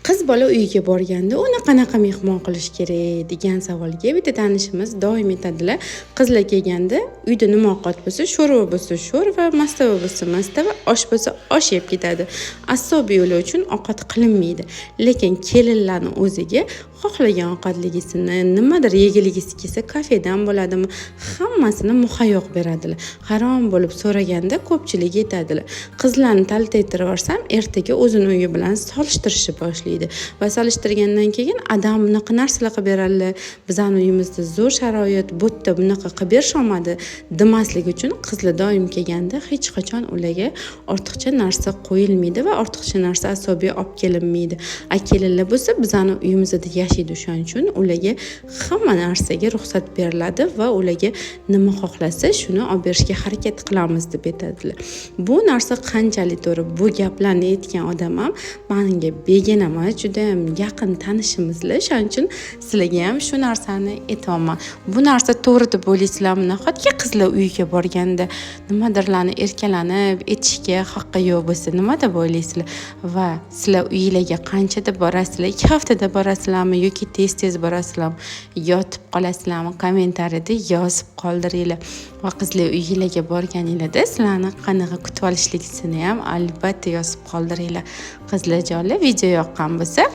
Qiz bola uyiga borganda uni qanaqa mehmon qilish kerak degan savolga bitta tanishimiz doim aytadilar. Qizlar kelganda uyda nima ovqat bo'lsa, sho'rva bo'lsa sho'rva, mastava bo'lsa mastava, osh bo'lsa osh yeb ketadi. Asobiy yo'li uchun ovqat qilinmaydi. Lekin kelinlarning o'ziga xohlagan ovqatligisini, nimadir yegiligisi kelsa, kafedan bo'ladimi, hammasini muhayyoq beradilar. Harom bo'lib so'raganda ko'pchilik aytadilar. Qizlarni taltaytirib yuborsam, ertaga o'zini uyi bilan solishtirishni boshlaydi. Va solishtirgandan keyin adam bunaqa narsalar qilib beradilar. Bizning uyimizda zo'r sharoit, bu yerda bunaqa qilib berishmadi demaslik uchun qizlar doim kelganda hech qachon ularga ortiqcha narsa qo'yilmaydi va ortiqcha narsa asobiy olib kelinmaydi. Kelinlar bo'lsa bizning uyimizda yashaydi, shuning uchun ularga hamma narsaga ruxsat beriladi va ularga nima xohlasa shuni olib berishga harakat qilamiz deb aytadilar. Bu narsa qanchalik to'g'ri, bu gaplarni aytgan odam ham menga begona emas, juda ham yaqin tanishimizlar. Shuning uchun sizlarga ham shu narsani aytaman. Bu narsa to'g'ri deb o'ylaysizlarmi? Nahotki qizlar uyiga borganda nimadirlarni erkalanib aytishga haqqi yo'q bo'lsa, nima deb o'ylaysizlar? Va sizlar uylarga qanchada borasizlar? 2 haftada borasizlarmi yoki tez borasizlarmi? Yotib qolasizlarmi? Kommentariyada yozib qoldiringlar. Va qizlar uylarga borganinglarda sizlarni qanaqa kutib olishligisini ham albatta yozib qoldiringlar. Qizlar jonlar, video yoqqan bo'lsa